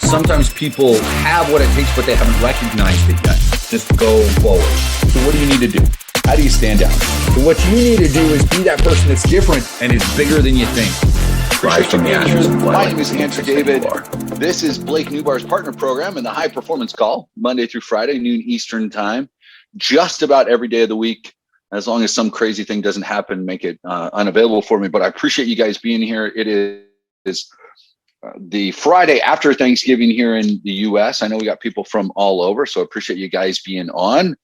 Sometimes people have what it takes, but they haven't recognized it yet. Just go forward. So what do you need to do? How do you stand out? So what you need to do is be that person that's different and is bigger than you think. Rise from the ashes. My name is Andrew David. This is Blake Newbar's partner program in the High Performance Call, Monday through Friday, noon Eastern time, just about every day of the week. As long as some crazy thing doesn't happen, make it unavailable for me. But I appreciate you guys being here. It is the Friday after Thanksgiving here in the US. I know we got people from all over, so I appreciate you guys being on.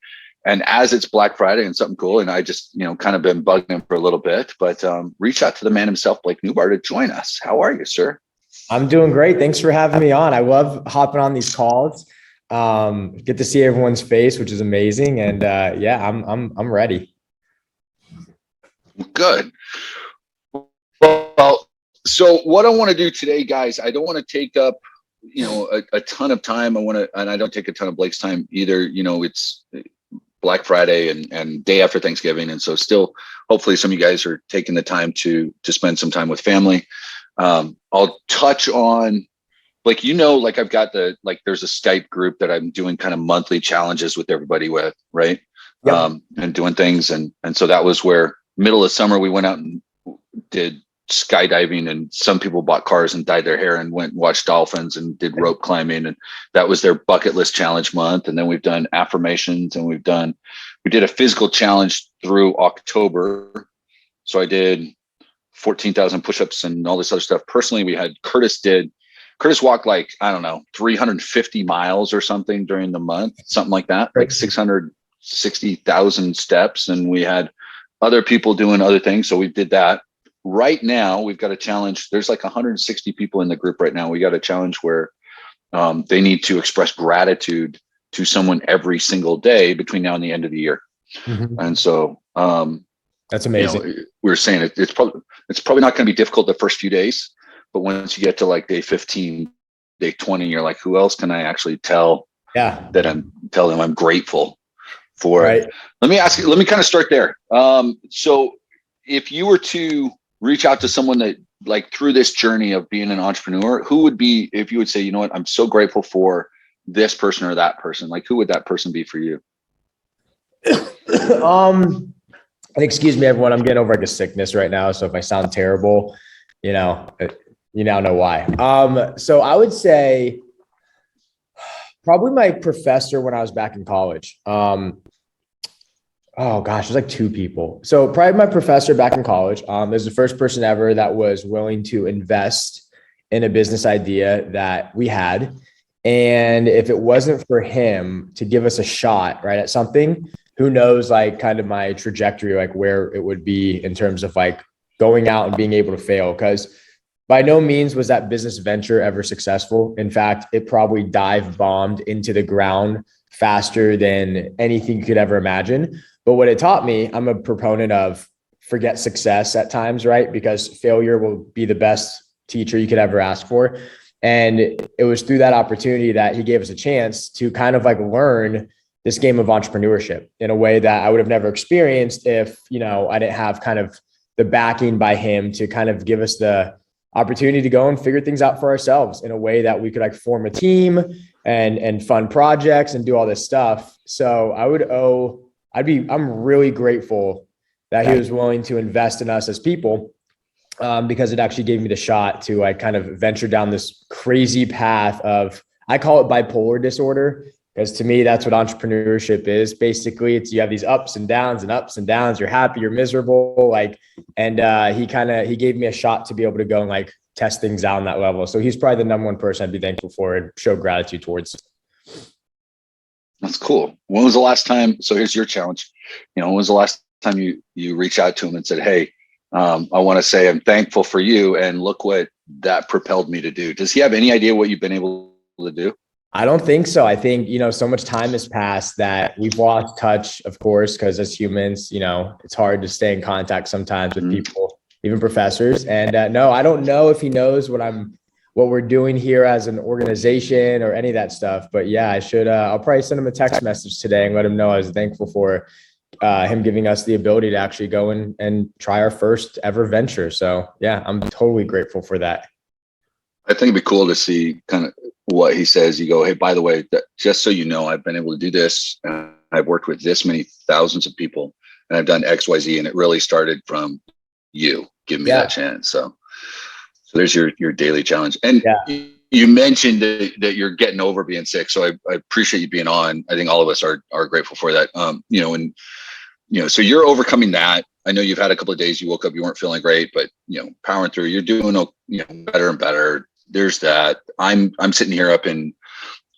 And as it's Black Friday and something cool, and I just, kind of been bugging him for a little bit, but reach out to the man himself, Blake Newbar, to join us. How are you, sir? I'm doing great. Thanks for having me on. I love hopping on these calls. Get to see everyone's face, which is amazing. And I'm ready. Good. Well, so what I want to do today, guys, I don't want to take up, a ton of time. And I don't take a ton of Blake's time either. It's Black Friday and day after Thanksgiving. And so still, hopefully some of you guys are taking the time to spend some time with family. I'll touch on, I've got there's a Skype group that I'm doing kind of monthly challenges with everybody with, right? Yep. And doing things. And so that was where middle of summer, we went out and did skydiving, and some people bought cars and dyed their hair and went and watched dolphins and did rope climbing. And that was their bucket list challenge month. And then we've done affirmations, and we did a physical challenge through October. So I did 14,000 push-ups and all this other stuff. Personally, we had Curtis walked 350 miles or something during the month, something like that, like 660,000 steps. And we had other people doing other things. So we did that. Right now, we've got a challenge. There's 160 people in the group right now. We got a challenge where they need to express gratitude to someone every single day between now and the end of the year. Mm-hmm. And so that's amazing. We were saying it's probably not going to be difficult the first few days, but once you get to day 15, day 20, you're like, who else can I actually tell that tell them I'm grateful for? Right. Let me kind of start there. So if you were to reach out to someone that through this journey of being an entrepreneur, who would be, if you would say, you know what, I'm so grateful for this person or that person, who would that person be for you? Excuse me, everyone, I'm getting over a sickness right now. So if I sound terrible, you now know why. So I would say probably my professor when I was back in college. Oh gosh, there's two people. So probably my professor back in college. There's the first person ever that was willing to invest in a business idea that we had. And if it wasn't for him to give us a shot, right, at something, who knows, kind of my trajectory, where it would be in terms of going out and being able to fail. Because by no means was that business venture ever successful. In fact, it probably dive bombed into the ground faster than anything you could ever imagine. But what it taught me, I'm a proponent of forget success at times, right? Because failure will be the best teacher you could ever ask for. And it was through that opportunity that he gave us a chance to kind of learn this game of entrepreneurship in a way that I would have never experienced if, I didn't have kind of the backing by him to kind of give us the opportunity to go and figure things out for ourselves in a way that we could form a team and fund projects and do all this stuff. So I'm really grateful that he was willing to invest in us as people, because it actually gave me the shot to kind of venture down this crazy path of, I call it bipolar disorder, because to me, that's what entrepreneurship is. Basically, you have these ups and downs. You're happy, you're miserable. He gave me a shot to be able to go and test things out on that level. So he's probably the number one person I'd be thankful for and show gratitude towards. That's cool. When was the last time? So here's your challenge. When was the last time you reached out to him and said, hey, I want to say I'm thankful for you, and look what that propelled me to do. Does he have any idea what you've been able to do? I don't think so. I think, so much time has passed that we've lost touch, of course, because as humans, it's hard to stay in contact sometimes with people, even professors. And no, I don't know if he knows what we're doing here as an organization or any of that stuff. But yeah, I should, I'll probably send him a text message today and let him know I was thankful for him giving us the ability to actually go and try our first ever venture. So yeah, I'm totally grateful for that. I think it'd be cool to see kind of what he says, you go, hey, by the way, just so you know, I've been able to do this. I've worked with this many thousands of people, and I've done X, Y, Z, and it really started from you giving me that chance. So there's your daily challenge. And you mentioned that you're getting over being sick. So I appreciate you being on. I think all of us are grateful for that. So you're overcoming that. I know you've had a couple of days you woke up, you weren't feeling great, but powering through, you're doing better and better. There's that. I'm sitting here up in,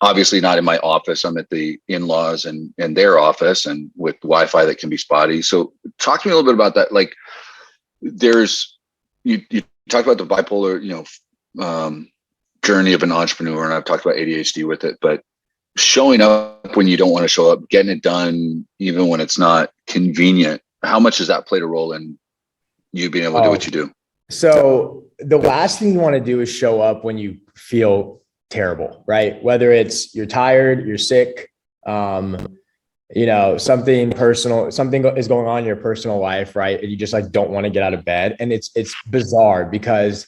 obviously not in my office. I'm at the in-laws and their office, and with Wi-Fi that can be spotty. So talk to me a little bit about that. Like you talked about the bipolar, journey of an entrepreneur, and I've talked about ADHD with it, but showing up when you don't want to show up, getting it done even when it's not convenient, how much does that play a role in you being able to do what you do? So the last thing you want to do is show up when you feel terrible, right? Whether it's you're tired, you're sick, something personal, something is going on in your personal life, right? And you just don't want to get out of bed. And it's bizarre because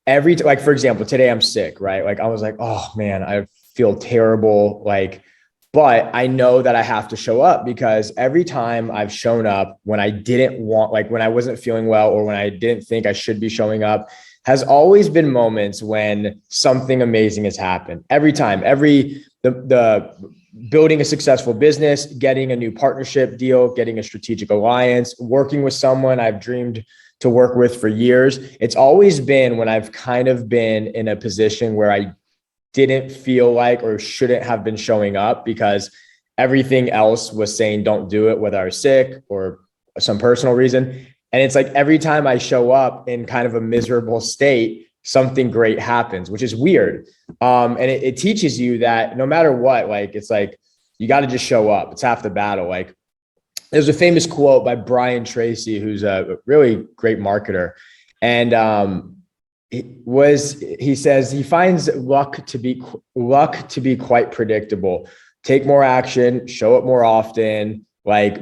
for example, today I'm sick, right? I was like, oh man, I feel terrible. But I know that I have to show up, because every time I've shown up when I didn't want, when I wasn't feeling well, or when I didn't think I should be showing up, has always been moments when something amazing has happened. Every time, the building a successful business, getting a new partnership deal, getting a strategic alliance, working with someone I've dreamed to work with for years. It's always been when I've kind of been in a position where I didn't feel like or shouldn't have been showing up, because everything else was saying don't do it, whether I was sick or some personal reason. And it's every time I show up in kind of a miserable state, something great happens, which is weird. And it teaches you that no matter what, you got to just show up. It's half the battle. There's a famous quote by Brian Tracy, who's a really great marketer. And he says he finds luck to be quite predictable. Take more action, show up more often,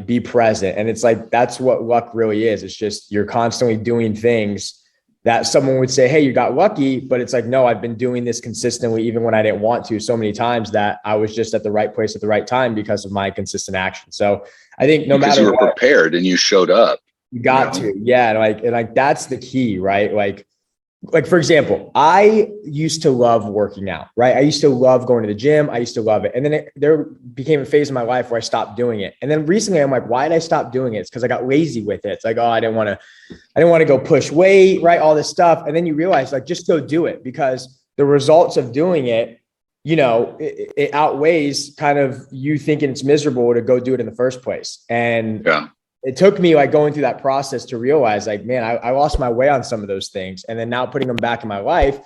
be present. And it's that's what luck really is. It's just you're constantly doing things that someone would say, hey, you got lucky, but it's no, I've been doing this consistently even when I didn't want to, so many times that I was just at the right place at the right time because of my consistent action. So I think because you were prepared and you showed up. You got to, yeah. And that's the key, right? For example, I used to love working out, right? I used to love going to the gym. I used to love it. And then there became a phase in my life where I stopped doing it. And then recently I'm why did I stop doing it? It's because I got lazy with it. It's I didn't want to go push weight, right? All this stuff. And then you realize just go do it, because the results of doing it, it outweighs kind of you thinking it's miserable to go do it in the first place. And it took me going through that process to realize man, I lost my way on some of those things. And then now putting them back in my life,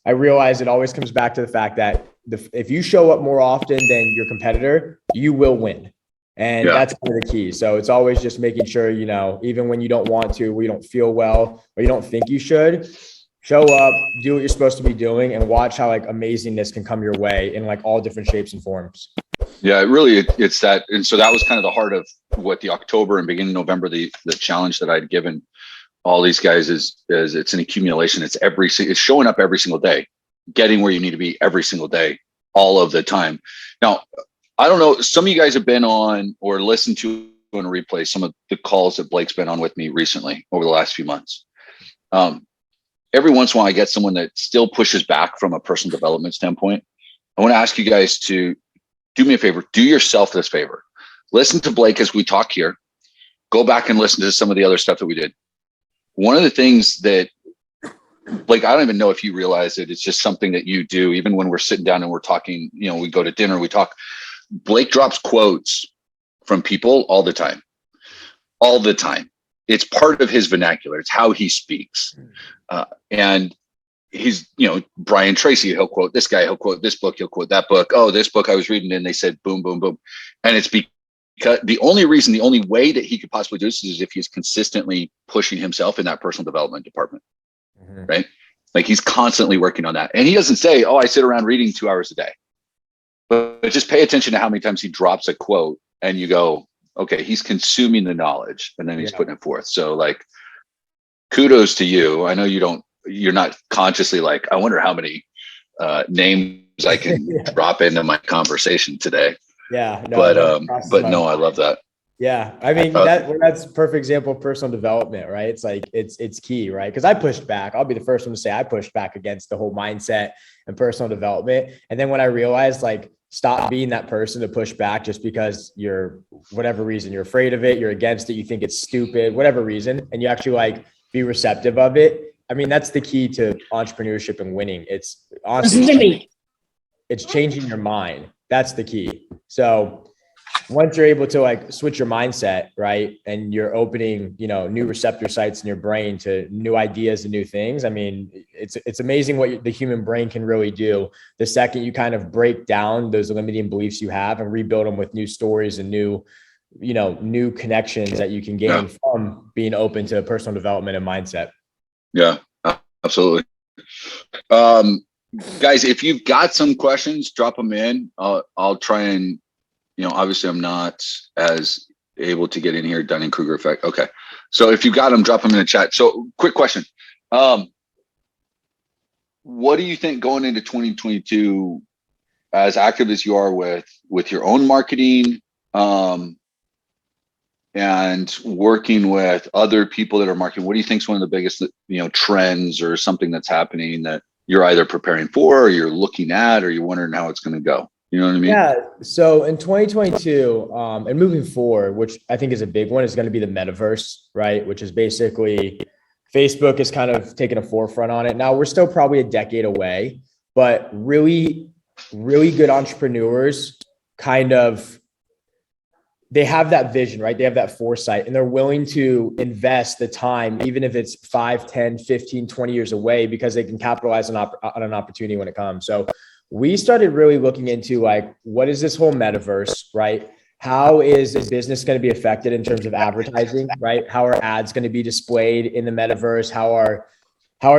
I realize it always comes back to the fact that if you show up more often than your competitor, you will win. And that's kind of the key. So it's always just making sure, even when you don't want to, or you don't feel well, or you don't think you should, show up, do what you're supposed to be doing, and watch how amazingness can come your way in all different shapes and forms. Yeah, it's that. And so that was kind of the heart of what the October and beginning of November, the challenge that I'd given all these guys is it's an accumulation. It's showing up every single day, getting where you need to be every single day, all of the time. Now, I don't know, some of you guys have been on or listened to and replay some of the calls that Blake's been on with me recently over the last few months. Every once in a while I get someone that still pushes back from a personal development standpoint. I want to ask you guys to do me a favor, do yourself this favor. Listen to Blake as we talk here. Go back and listen to some of the other stuff that we did. One of the things that, Blake, I don't even know if you realize it. It's just something that you do, even when we're sitting down and we're talking, we go to dinner, we talk. Blake drops quotes from people all the time. All the time. It's part of his vernacular. It's how he speaks. And he's, Brian Tracy, he'll quote this guy, he'll quote this book, he'll quote that book. Oh, this book I was reading and they said boom, boom, boom. And it's because the only way that he could possibly do this is if he's consistently pushing himself in that personal development department, right? He's constantly working on that. And he doesn't say, oh, I sit around reading 2 hours a day, but just pay attention to how many times he drops a quote and you go, okay, he's consuming the knowledge and then he's putting it forth. So kudos to you. I know you're not consciously I wonder how many names I can Yeah. drop into my conversation today. Yeah. But that crosses my no, I mind. love that. Yeah. I mean, Uh, that's a perfect example of personal development, right? It's like, it's key, right? Because I pushed back. I'll be the first one to say I pushed back against the whole mindset and personal development. And then when I realized, like, stop being that person to push back just because you're, whatever reason, you're afraid of it, you're against it, you think it's stupid, whatever reason, and you actually like be receptive of it. I mean, that's the key to entrepreneurship and winning. It's honestly, it's changing your mind. That's the key. So once you're able to like switch your mindset, right, and you're opening, new receptor sites in your brain to new ideas and new things, I mean, it's amazing what the human brain can really do the second you kind of break down those limiting beliefs you have and rebuild them with new stories and new connections that you can gain from being open to personal development and mindset. Yeah, absolutely. Guys, if you've got some questions, drop them in. I'll try and, obviously I'm not as able to get in here. Dunning-Kruger effect. Okay. So if you got them, drop them in the chat. So quick question. What do you think going into 2022, as active as you are with your own marketing, and working with other people that are marketing, what do you think is one of the biggest, trends or something that's happening that you're either preparing for or you're looking at, or you're wondering how it's going to go? You know what I mean? Yeah. So in 2022, and moving forward, which I think is a big one, is going to be the metaverse, right? Which is basically Facebook is kind of taking a forefront on it. Now we're still probably a decade away, but really, really good entrepreneurs they have that vision, right? They have that foresight and they're willing to invest the time, even if it's 5, 10, 15, 20 years away, because they can capitalize on an opportunity when it comes. So we started really looking into like, what is this whole metaverse, right? How is this business going to be affected in terms of advertising, right? How are ads going to be displayed in the metaverse? How are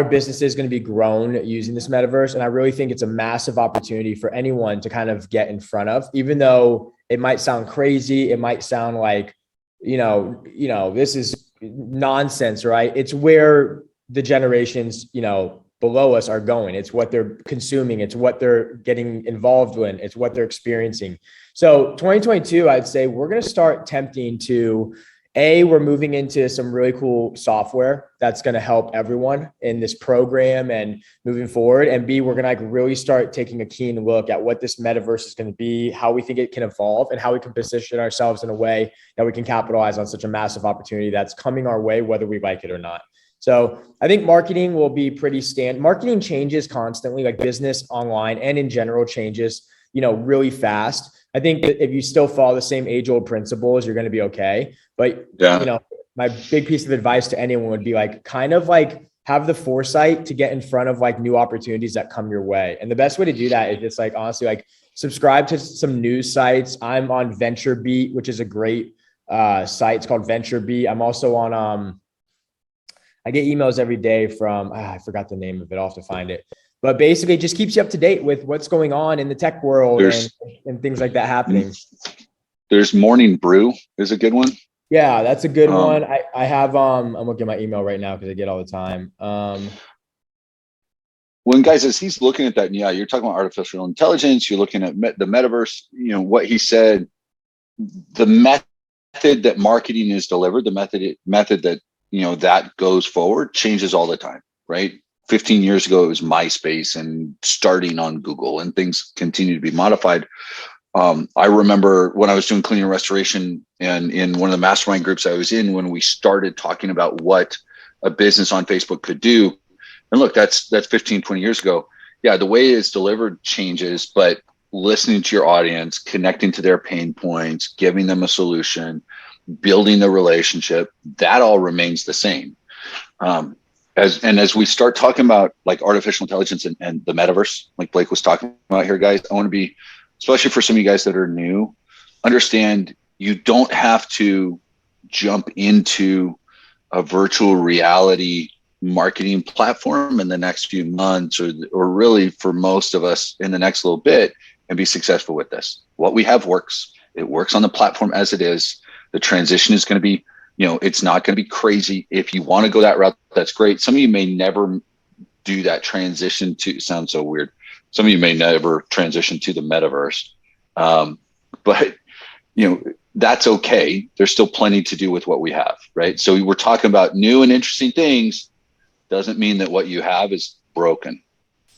businesses going to be grown using this metaverse? And I really think it's a massive opportunity for anyone to kind of get in front of, even though it might sound crazy. It might sound like, this is nonsense, right? It's where the generations, below us are going. It's what they're consuming. It's what they're getting involved in. It's what they're experiencing. So 2022, I'd say we're going to start attempting to, we're moving into some really cool software that's going to help everyone in this program and moving forward. And B, we're going to like really start taking a keen look at what this metaverse is going to be, how we think it can evolve, and how we can position ourselves in a way that we can capitalize on such a massive opportunity that's coming our way, whether we like it or not. So I think marketing will be pretty marketing changes constantly, like business online and in general changes, really fast. I think that if you still follow the same age-old principles, you're going to be okay. But, my big piece of advice to anyone would be like, kind of like have the foresight to get in front of like new opportunities that come your way. And the best way to do that is just like, honestly, like subscribe to some news sites. I'm on VentureBeat, which is a great site. It's called VentureBeat. I'm also on, I get emails every day from, I forgot the name of it. I'll have to find it. But basically it just keeps you up to date with what's going on in the tech world and things like that happening. There's Morning Brew is a good one. Yeah, that's a good one. I have, I'm looking at my email right now because I get all the time. When guys, as he's looking at that, you're talking about artificial intelligence, you're looking at the metaverse, what he said, the method that marketing is delivered, the method that, that goes forward changes all the time, right? 15 years ago, it was MySpace and starting on Google, and things continue to be modified. I remember when I was doing cleaning and restoration, and in one of the mastermind groups I was in, when we started talking about what a business on Facebook could do. And look, that's 15, 20 years ago. Yeah, the way it's delivered changes, but listening to your audience, connecting to their pain points, giving them a solution, building the relationship, that all remains the same. As we start talking about like artificial intelligence and the metaverse, like Blake was talking about here, guys, I want to be, especially for some of you guys that are new, understand you don't have to jump into a virtual reality marketing platform in the next few months, or really for most of us in the next little bit, and be successful with this. What we have works. It works on the platform as it is. The transition is going to be, it's not going to be crazy. If you want to go that route, that's great. Some of you may never do that transition to, sounds so weird, some of you may never transition to the metaverse. But that's okay. There's still plenty to do with what we have, right? So we're talking about new and interesting things. Doesn't mean that what you have is broken.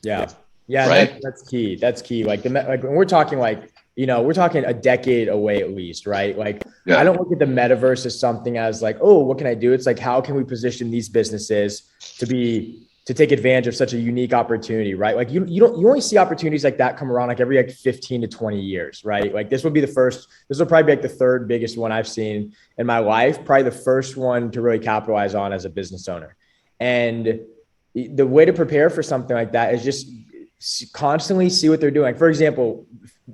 Yeah. Yeah. Right? That's key. That's key. Like when we're talking we're talking a decade away at least, right? Like I don't look at the metaverse as something as like, oh, what can I do? It's like, how can we position these businesses to take advantage of such a unique opportunity, right? Like you only see opportunities like that come around like every 15 to 20 years, right? Like this will probably be like the third biggest one I've seen in my life, probably the first one to really capitalize on as a business owner. And the way to prepare for something like that is just constantly see what they're doing. Like for example,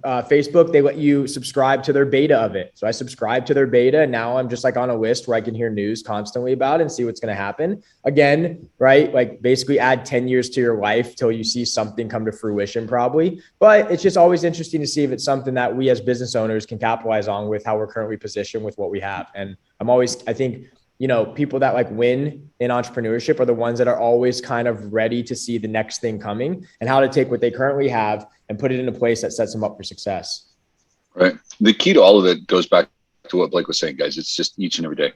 Facebook, they let you subscribe to their beta of it. So I subscribe to their beta, and now I'm just like on a list where I can hear news constantly about it and see what's going to happen. Again, right? Like basically add 10 years to your life till you see something come to fruition probably. But it's just always interesting to see if it's something that we as business owners can capitalize on with how we're currently positioned with what we have. And I think, people that like win in entrepreneurship are the ones that are always kind of ready to see the next thing coming and how to take what they currently have and put it in a place that sets them up for success. Right. The key to all of it goes back to what Blake was saying, guys. It's just each and every day.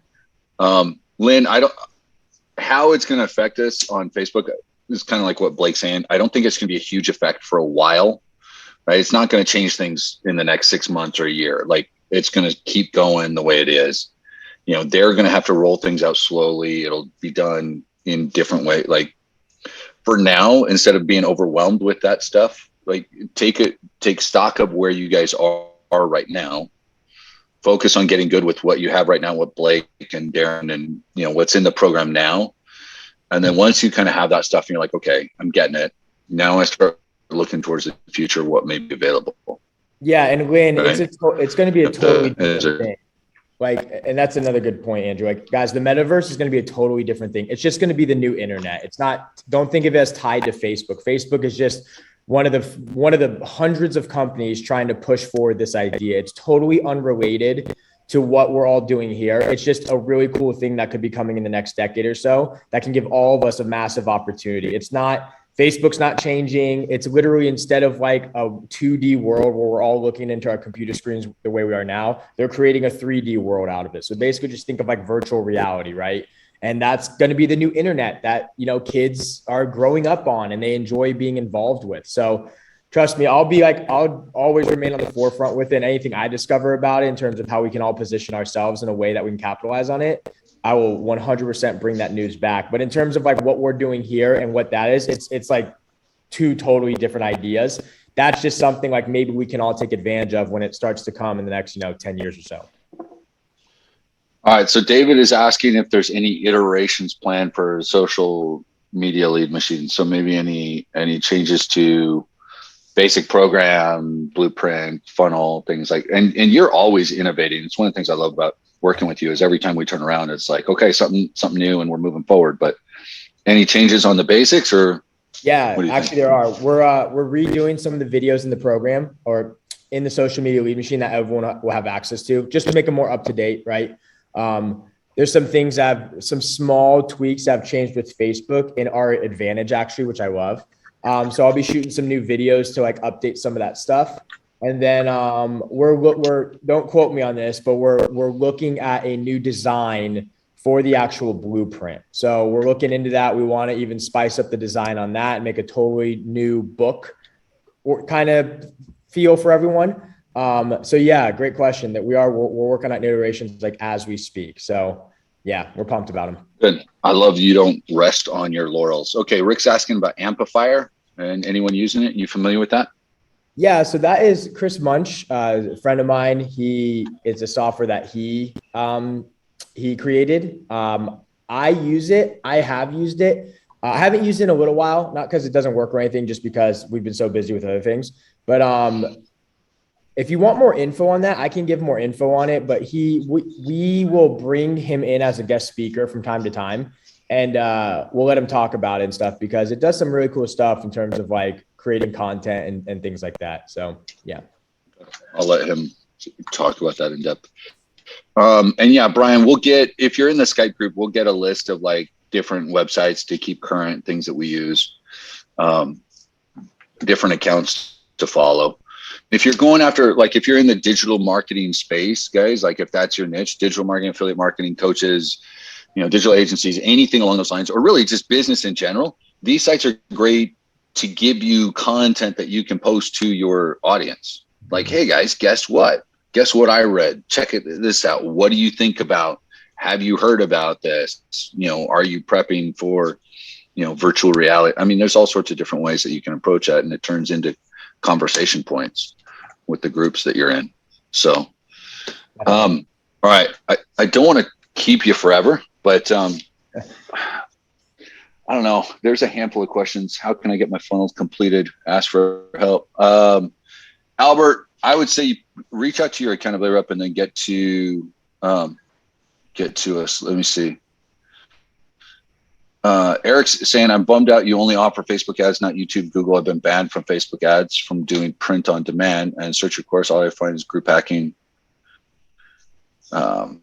Lynn, how it's going to affect us on Facebook is kind of like what Blake's saying. I don't think it's going to be a huge effect for a while, right? It's not going to change things in the next 6 months or a year. Like it's going to keep going the way it is. They're going to have to roll things out slowly. It'll be done in different way. Like for now, instead of being overwhelmed with that stuff, like take stock of where you guys are right now. Focus on getting good with what you have right now, what Blake and Darren and what's in the program now. And then once you kind of have that stuff and you're like, okay, I'm getting it. Now I start looking towards the future, what may be available. Yeah. And Lynn, right? it's going to be a totally different thing. Like, and that's another good point, Andrew. Like, guys, the metaverse is going to be a totally different thing. It's just going to be the new internet. It's not, don't think of it as tied to Facebook. Facebook is just one of the hundreds of companies trying to push forward this idea. It's totally unrelated to what we're all doing here. It's just a really cool thing that could be coming in the next decade or so that can give all of us a massive opportunity. Facebook's not changing. It's literally, instead of like a 2D world where we're all looking into our computer screens the way we are now, they're creating a 3D world out of it. So basically just think of like virtual reality, right? And that's going to be the new internet that, kids are growing up on and they enjoy being involved with. So trust me, I'll always remain on the forefront with it. And anything I discover about it in terms of how we can all position ourselves in a way that we can capitalize on it, I will 100% bring that news back. But in terms of like what we're doing here and what that is, it's like two totally different ideas. That's just something like maybe we can all take advantage of when it starts to come in the next, 10 years or so. All right. So David is asking if there's any iterations planned for social media lead machine. So maybe any changes to basic program, blueprint, funnel, things like, and you're always innovating. It's one of the things I love about working with you is every time we turn around, it's like, okay, something new and we're moving forward. But any changes on the basics or? Yeah, actually there are. We're redoing some of the videos in the program or in the social media lead machine that everyone will have access to just to make them more up to date, right? There's some small tweaks that have changed with Facebook in our advantage actually, which I love. So I'll be shooting some new videos to like update some of that stuff. And then we're don't quote me on this, but we're looking at a new design for the actual blueprint. So we're looking into that. We want to even spice up the design on that and make a totally new book or kind of feel for everyone. So yeah, great question that we're working on iterations like as we speak. So yeah, we're pumped about them. Good. I love you don't rest on your laurels. Okay. Rick's asking about Amplifier and anyone using it. You familiar with that? Yeah, so that is Chris Munch, a friend of mine. It's a software that he created. I use it. I have used it. I haven't used it in a little while, not because it doesn't work or anything, just because we've been so busy with other things. But if you want more info on that, I can give more info on it. But we will bring him in as a guest speaker from time to time, and we'll let him talk about it and stuff because it does some really cool stuff in terms of like creating content and things like that. So yeah, I'll let him talk about that in depth. And yeah, Brian, if you're in the Skype group, we'll get a list of like different websites to keep current, things that we use. different accounts to follow. If you're going after, like, if you're in the digital marketing space, guys, like if that's your niche, digital marketing, affiliate marketing, coaches, digital agencies, anything along those lines, or really just business in general, these sites are great to give you content that you can post to your audience. Like, hey guys, guess what? Guess what I read? Check this out. What do you think about? Have you heard about this? Are you prepping for, virtual reality? I mean, there's all sorts of different ways that you can approach that, and it turns into conversation points with the groups that you're in. So, all right. I don't want to keep you forever, but I don't know. There's a handful of questions. How can I get my funnels completed? Ask for help. Albert, I would say reach out to your accountability rep and then get to us. Let me see. Eric's saying, I'm bummed out. You only offer Facebook ads, not YouTube, Google. I've been banned from Facebook ads from doing print on demand, and search your course. All I find is group hacking. And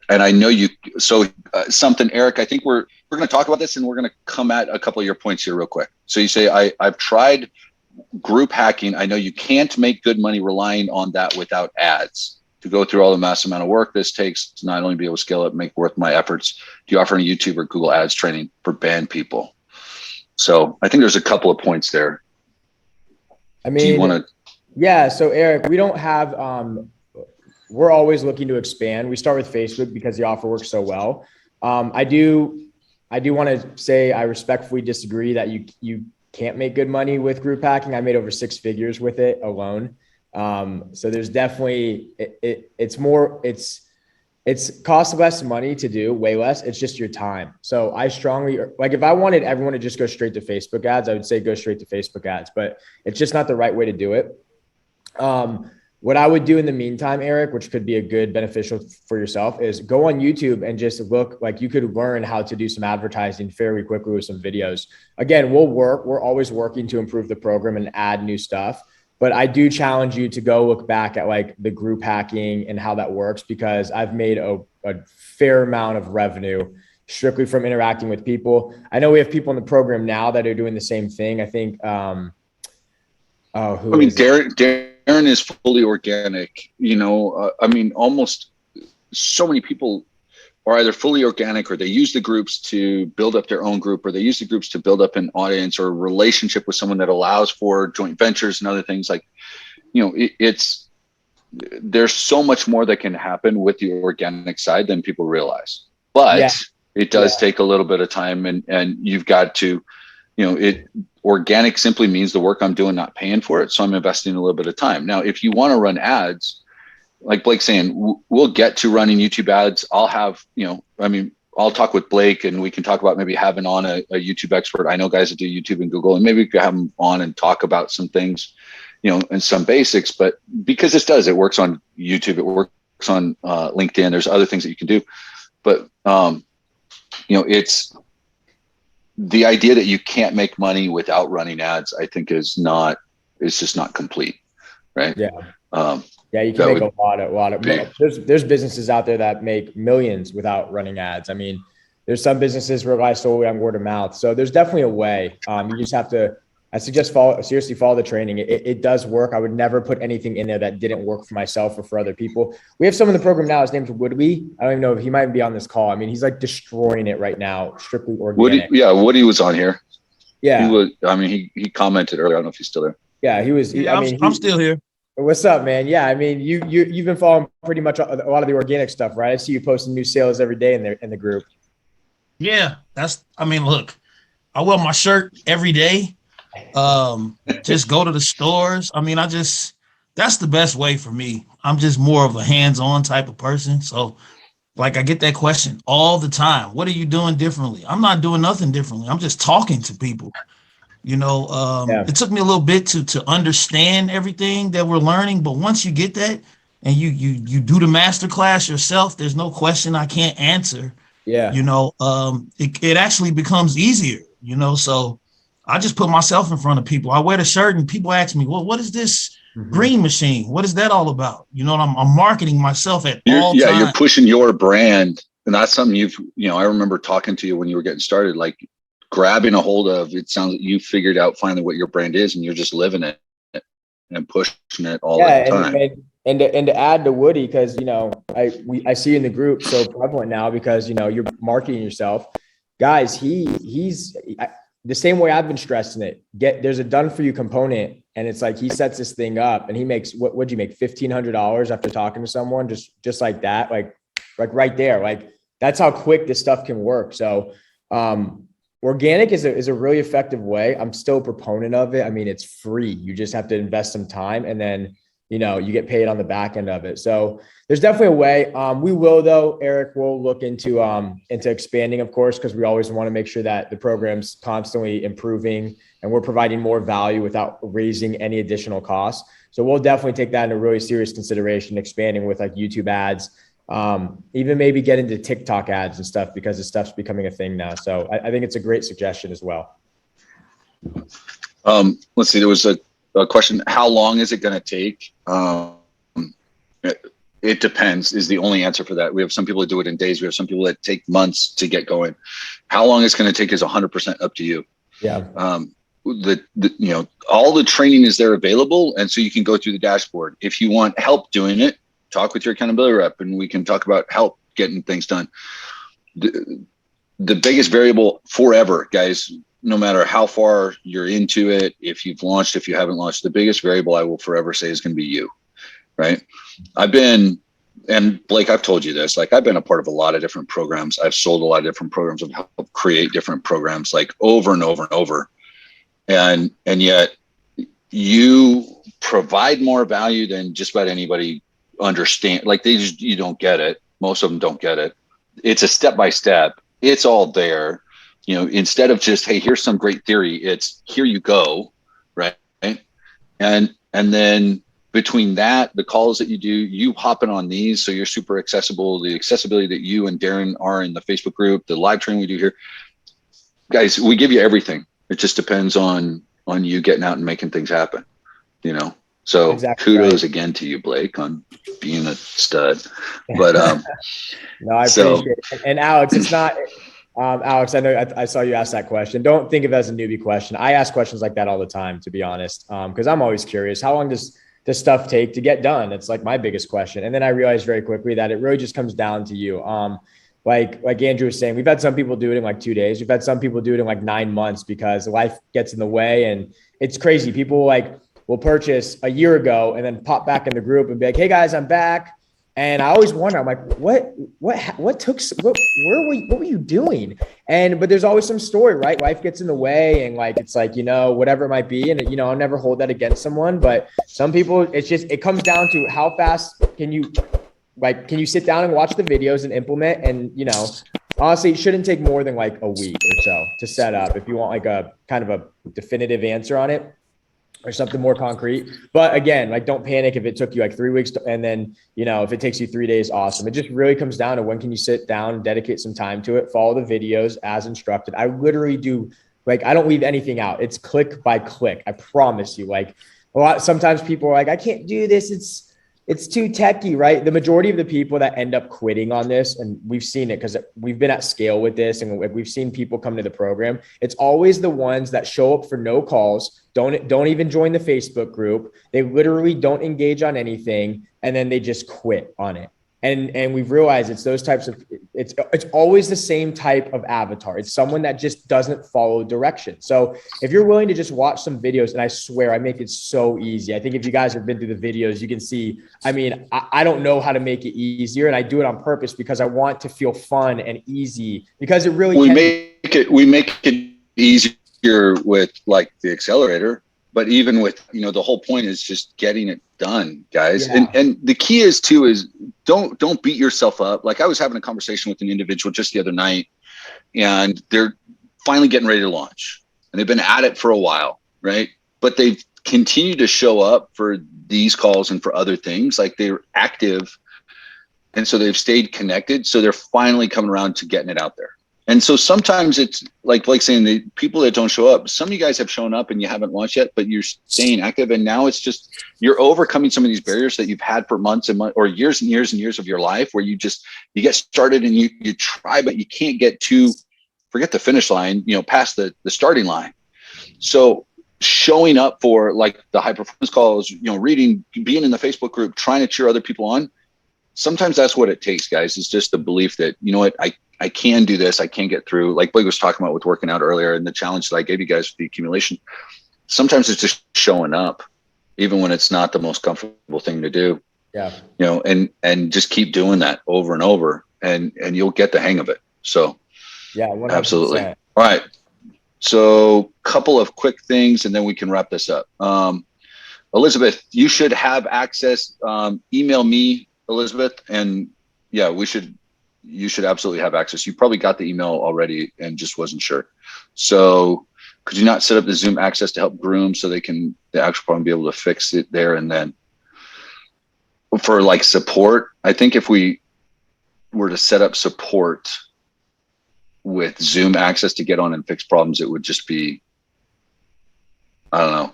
I know something, Eric, I think we're going to talk about this, and we're going to come at a couple of your points here real quick. So you say, I've tried group hacking. I know you can't make good money relying on that without ads. To go through all the massive amount of work this takes to not only be able to scale it, make worth my efforts. Do you offer any YouTube or Google ads training for banned people? So I think there's a couple of points there. I mean, do you want to? Yeah. So Eric, we don't have, we're always looking to expand. We start with Facebook because the offer works so well. I do want to say I respectfully disagree that you can't make good money with group hacking. I made over 6 figures with it alone. So there's definitely, it's cost less money to do, way less. It's just your time. So I strongly, like, if I wanted everyone to just go straight to Facebook ads, I would say go straight to Facebook ads, but it's just not the right way to do it. What I would do in the meantime, Eric, which could be a good beneficial for yourself, is go on YouTube and just look, like, you could learn how to do some advertising fairly quickly with some videos. Again, we're always working to improve the program and add new stuff. But I do challenge you to go look back at like the group hacking and how that works, because I've made a fair amount of revenue strictly from interacting with people. I know we have people in the program now that are doing the same thing. I think, Darren is fully organic, almost so many people are either fully organic, or they use the groups to build up their own group, or they use the groups to build up an audience or a relationship with someone that allows for joint ventures and other things. Like, there's so much more that can happen with the organic side than people realize, but it does take a little bit of time, and you've got to, organic simply means the work I'm doing, not paying for it. So I'm investing a little bit of time. Now, if you want to run ads, like Blake's saying, we'll get to running YouTube ads. I'll have, I'll talk with Blake, and we can talk about maybe having on a YouTube expert. I know guys that do YouTube and Google, and maybe we could have them on and talk about some things, and some basics. But because it works on YouTube, it works on LinkedIn. There's other things that you can do. But, it's the idea that you can't make money without running ads, I think it's just not complete. Right. Yeah. Yeah, you can make a lot of there's businesses out there that make millions without running ads. I mean, there's some businesses rely solely on word of mouth. So there's definitely a way. You just have to, I suggest follow the training. It does work. I would never put anything in there that didn't work for myself or for other people. We have someone in the program now. His name's Woodley. I don't even know if he might be on this call. I mean, he's like destroying it right now, strictly organic. Woody was on here. Yeah. He commented earlier. I don't know if he's still there. Yeah, he was. I'm still here. What's up, man? Yeah, I mean, you've been following pretty much a lot of the organic stuff, right? I see you posting new sales every day in the group. Yeah, look, I wear my shirt every day. Just go to the stores. That's the best way for me. I'm just more of a hands-on type of person. So, like, I get that question all the time. What are you doing differently? I'm not doing nothing differently. I'm just talking to people. It took me a little bit to understand everything that we're learning, but once you get that and you do the master class yourself, there's no question I can't answer. Yeah. It actually becomes easier, so I just put myself in front of people. I wear the shirt and people ask me, well, what is this green machine? What is that all about? I'm marketing myself at all times. You're pushing your brand, and that's something I remember talking to you when you were getting started, like, grabbing a hold of, it sounds like you figured out finally what your brand is and you're just living it and pushing it all the time. And to add to Woody, because I see in the group so prevalent now because you're marketing yourself, guys. He's the same way I've been stressing it. There's a done for you component, and it's like he sets this thing up and he makes what'd you make $1,500 after talking to someone just like that, like right there, like that's how quick this stuff can work. So organic is a really effective way. I'm still a proponent of it. I mean, it's free. You just have to invest some time and then, you get paid on the back end of it. So there's definitely a way. We will though, Eric, we'll look into expanding, of course, because we always want to make sure that the program's constantly improving and we're providing more value without raising any additional costs. So we'll definitely take that into really serious consideration, expanding with like YouTube ads, even maybe get into TikTok ads and stuff because this stuff's becoming a thing now. So I think it's a great suggestion as well. Let's see. There was a question. How long is it going to take? It depends is the only answer for that. We have some people that do it in days. We have some people that take months to get going. How long it's going to take is 100% up to you. Yeah. All the training is there available. And so you can go through the dashboard. If you want help doing it, talk with your accountability rep and we can talk about help getting things done. The biggest variable forever, guys, no matter how far you're into it, if you've launched, if you haven't launched, the biggest variable I will forever say is going to be you, right? And Blake, I've told you this, like I've been a part of a lot of different programs. I've sold a lot of different programs. I've helped create different programs like over and over and over. And yet you provide more value than just about anybody understand. Like you don't get it. Most of them don't get it. It's a step-by-step. It's all there. Instead of just, hey, here's some great theory, it's here you go, right? And then between that, the calls that you do, you hopping on these, so you're super accessible, the accessibility that you and Darren are in the Facebook group, the live training we do here, guys, we give you everything. It just depends on you getting out and making things happen, So exactly kudos right. Again to you, Blake, on being a stud. But no, I appreciate it. And Alex, it's not. Alex, I know I saw you ask that question. Don't think of it as a newbie question. I ask questions like that all the time, to be honest, because I'm always curious. How long does this stuff take to get done? It's like my biggest question. And then I realized very quickly that it really just comes down to you. Like Andrew was saying, we've had some people do it in like 2 days. We've had some people do it in like 9 months because life gets in the way. And it's crazy. People will purchase a year ago and then pop back in the group and be like, hey guys, I'm back. And I always wonder, I'm like, what were you doing? But there's always some story, right? Life gets in the way and like, it's like, whatever it might be. And, I'll never hold that against someone, but some people, it comes down to how fast can you sit down and watch the videos and implement? And, honestly, it shouldn't take more than like a week or so to set up if you want like a kind of a definitive answer on it. Or something more concrete. But again, like don't panic if it took you like 3 weeks and then, if it takes you 3 days, awesome. It just really comes down to when can you sit down and dedicate some time to it, follow the videos as instructed. I literally do, like, I don't leave anything out. It's click by click. I promise you. Like sometimes people are like, I can't do this. It's too techy, right? The majority of the people that end up quitting on this, and we've seen it because we've been at scale with this and we've seen people come to the program. It's always the ones that show up for no calls, don't even join the Facebook group. They literally don't engage on anything. And then they just quit on it. And we've realized it's those types of, it's always the same type of avatar. It's someone that just doesn't follow direction. So if you're willing to just watch some videos, and I swear I make it so easy. I think if you guys have been through the videos, you can see, I don't know how to make it easier. And I do it on purpose because I want to feel fun and easy because it really, we make it easier with like the accelerator. But even with, the whole point is just getting it done, guys. Yeah. And the key is don't beat yourself up. Like I was having a conversation with an individual just the other night and they're finally getting ready to launch and they've been at it for a while, right? But they've continued to show up for these calls and for other things. Like they're active. And so they've stayed connected. So they're finally coming around to getting it out there. And so sometimes it's like saying the people that don't show up, some of you guys have shown up and you haven't launched yet, but you're staying active. And now it's just, you're overcoming some of these barriers that you've had for months and months or years and years and years of your life where you get started and you try, but you can't get too forget the finish line, past the starting line. So showing up for like the high performance calls, reading, being in the Facebook group, trying to cheer other people on. Sometimes that's what it takes, guys. It's just the belief that, I can do this. I can get through, like Blake was talking about with working out earlier, and the challenge that I gave you guys with the accumulation. Sometimes it's just showing up, even when it's not the most comfortable thing to do. Yeah. And just keep doing that over and over, and you'll get the hang of it. So yeah, 100%. Absolutely. All right. So couple of quick things, and then we can wrap this up. Elizabeth, you should have access. Email me, Elizabeth, and yeah, you should absolutely have access. You probably got the email already and just wasn't sure. So could you not set up the Zoom access to help groom so the actual problem be able to fix it there and then? For like support, I think if we were to set up support with Zoom access to get on and fix problems, it would just be, I don't know,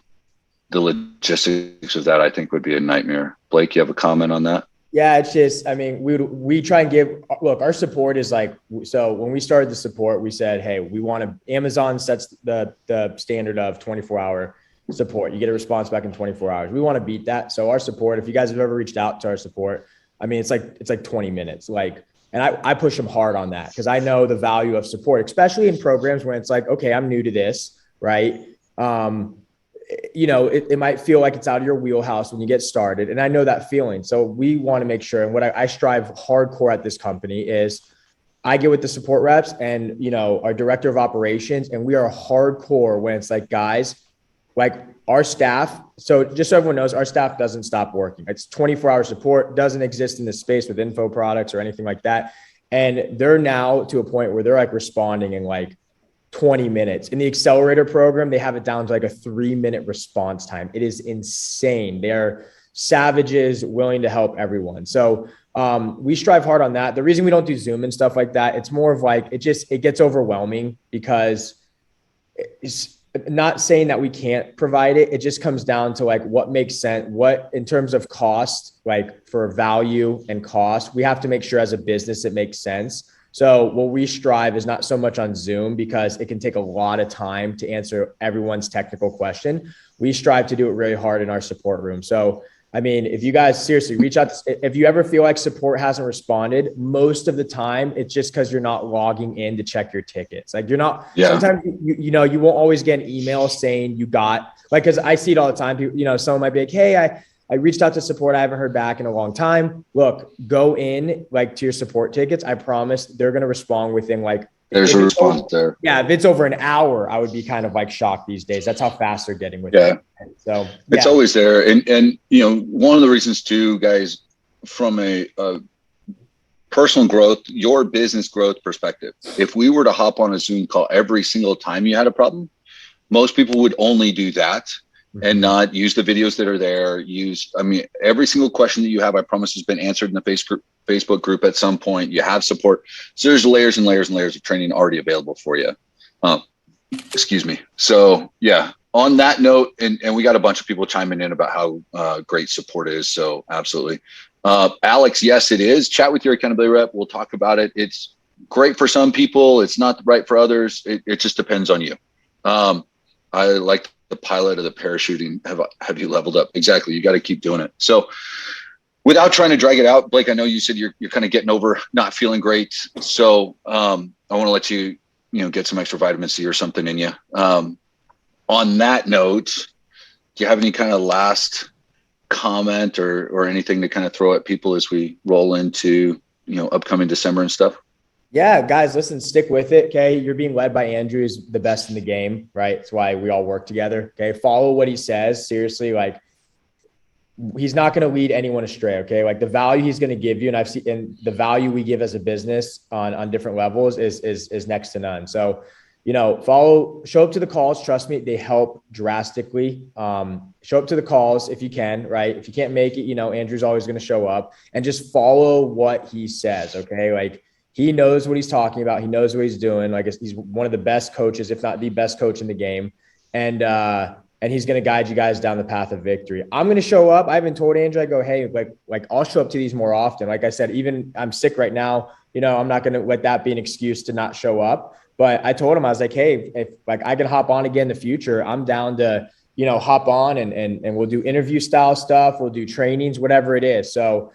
the logistics of that I think would be a nightmare. Blake, you have a comment on that? Yeah, it's just, we try and look, our support is like, so when we started the support, we said, hey, Amazon sets the standard of 24-hour support. You get a response back in 24 hours. We want to beat that. So our support, if you guys have ever reached out to our support, it's like 20 minutes. And I push them hard on that because I know the value of support, especially in programs where it's like, okay, I'm new to this, right? It might feel like it's out of your wheelhouse when you get started. And I know that feeling. So we want to make sure, and what I strive hardcore at this company is I get with the support reps and, our director of operations, and we are hardcore when it's like, guys, like our staff. So just so everyone knows, our staff doesn't stop working. It's 24-hour support, doesn't exist in this space with info products or anything like that. And they're now to a point where they're like responding in like 20 minutes. In the accelerator program, they have it down to like a 3-minute response time. It is insane. They're savages willing to help everyone. So we strive hard on that. The reason we don't do Zoom and stuff like that, it's more of like, it gets overwhelming because it's not saying that we can't provide it. It just comes down to like what makes sense, what in terms of cost, like for value and cost, we have to make sure as a business, it makes sense. So what we strive is not so much on Zoom because it can take a lot of time to answer everyone's technical question. We strive to do it really hard in our support room. So, if you guys seriously reach out, if you ever feel like support hasn't responded, most of the time it's just because you're not logging in to check your tickets. Like you're not, sometimes, you won't always get an email saying you got, like, cause I see it all the time. People, someone might be like, hey, I reached out to support. I haven't heard back in a long time. Look, go in like to your support tickets. I promise they're going to respond within like, there's a response there. Yeah. If it's over an hour, I would be kind of like shocked these days. That's how fast they're getting with it. So it's always there. And, one of the reasons too, guys, from a personal growth, your business growth perspective, if we were to hop on a Zoom call every single time you had a problem, most people would only do that and not use the videos that are there. Every single question that you have, I promise, has been answered in the Facebook group at some point. You have support. So there's layers and layers and layers of training already available for you. Excuse me. So yeah, on that note, and we got a bunch of people chiming in about how great support is. So absolutely. Alex, yes, it is. Chat with your accountability rep. We'll talk about it. It's great for some people. It's not right for others. It just depends on you. I like the pilot of the parachuting. Have you leveled up? Exactly. You got to keep doing it. So without trying to drag it out, Blake, I know you said you're kind of getting over not feeling great. So I want to let you, get some extra vitamin C or something in you. On that note, do you have any kind of last comment or anything to kind of throw at people as we roll into, upcoming December and stuff? Yeah, guys, listen, stick with it. Okay. You're being led by Andrew, who's the best in the game, right? That's why we all work together. Okay. Follow what he says. Seriously. Like he's not going to lead anyone astray. Okay. Like the value he's going to give you. And I've seen, and the value we give as a business on different levels is next to none. So, show up to the calls. Trust me, they help drastically. Show up to the calls if you can, right? If you can't make it, Andrew's always going to show up and just follow what he says. Okay. Like, he knows what he's talking about. He knows what he's doing. Like he's one of the best coaches, if not the best coach in the game. And he's going to guide you guys down the path of victory. I'm going to show up. I haven't told Andrew, I go, hey, like I'll show up to these more often. Like I said, even I'm sick right now, I'm not going to let that be an excuse to not show up. But I told him, I was like, hey, if like I can hop on again in the future, I'm down to, hop on and we'll do interview style stuff. We'll do trainings, whatever it is. So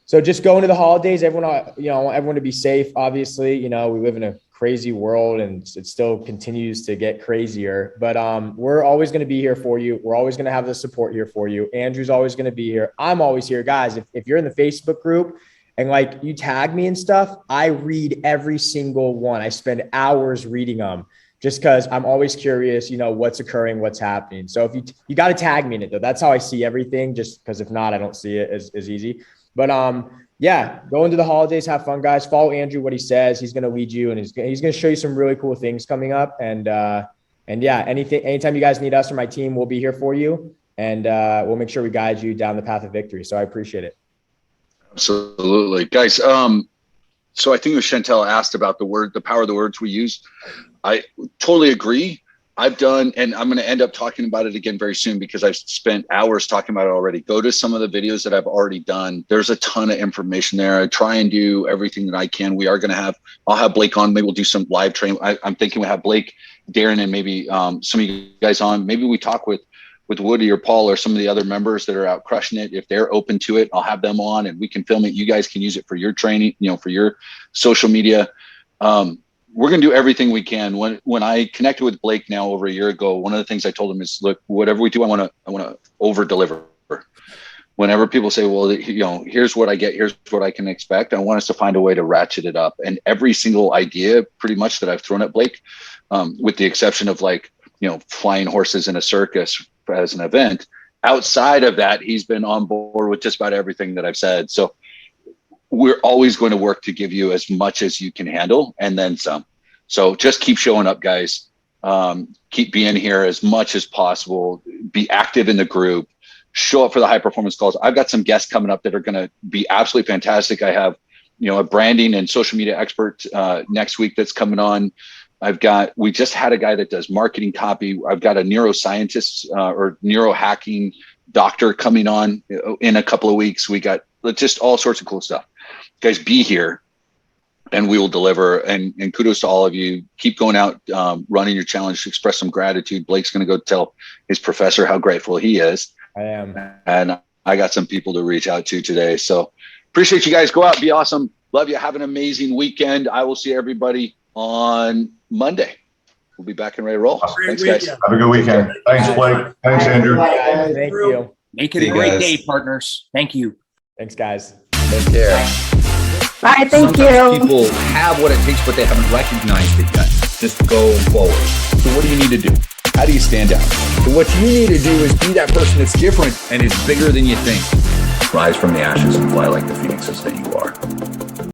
just going to the holidays, everyone, I want everyone to be safe. Obviously, we live in a crazy world and it still continues to get crazier, but we're always going to be here for you. We're always going to have the support here for you. Andrew's always going to be here. I'm always here, guys. If you're in the Facebook group and like you tag me and stuff, I read every single one. I spend hours reading them just because I'm always curious, what's occurring, what's happening. So if you got to tag me in it though, that's how I see everything, just because if not, I don't see it as easy. But yeah, go into the holidays, have fun, guys. Follow Andrew, what he says. He's going to lead you and he's going to show you some really cool things coming up. And yeah, anytime you guys need us or my team, we'll be here for you. And we'll make sure we guide you down the path of victory. So I appreciate it. Absolutely. Guys, so I think it was Chantel asked about the power of the words we use. I totally agree. I've done, and I'm going to end up talking about it again very soon because I've spent hours talking about it already. Go to some of the videos that I've already done. There's a ton of information there. I try and do everything that I can. I'll have Blake on. Maybe we'll do some live training. I'm thinking we'll have Blake, Darren, and maybe some of you guys on. Maybe we talk with Woody or Paul or some of the other members that are out crushing it. If they're open to it, I'll have them on and we can film it. You guys can use it for your training, for your social media. We're going to do everything we can. When I connected with Blake now over a year ago, one of the things I told him is, look, whatever we do, I want to over deliver. Whenever people say, well, here's what I get, here's what I can expect, I want us to find a way to ratchet it up. And every single idea pretty much that I've thrown at Blake, with the exception of flying horses in a circus as an event, outside of that, he's been on board with just about everything that I've said. So we're always going to work to give you as much as you can handle and then some. So just keep showing up, guys. Keep being here as much as possible. Be active in the group. Show up for the high performance calls. I've got some guests coming up that are going to be absolutely fantastic. I have, a branding and social media expert next week that's coming on. We just had a guy that does marketing copy. I've got a neuroscientist or neurohacking doctor coming on in a couple of weeks. We got just all sorts of cool stuff. Guys, be here and we will deliver. And kudos to all of you. Keep going out, running your challenge to express some gratitude. Blake's going to go tell his professor how grateful he is. I am. And I got some people to reach out to today. So appreciate you guys. Go out, be awesome. Love you. Have an amazing weekend. I will see everybody on Monday. We'll be back and ready to roll. Thanks, guys. Have a good weekend. Thanks, Blake. Thanks, Andrew. Thank you. Make it a great day, partners. Thank you. Thanks, guys. Take care. Bye, thank Sometimes you. people have what it takes, but they haven't recognized it yet. Just go forward. So what do you need to do? How do you stand out? So what you need to do is be that person that's different and is bigger than you think. Rise from the ashes and fly like the phoenixes that you are.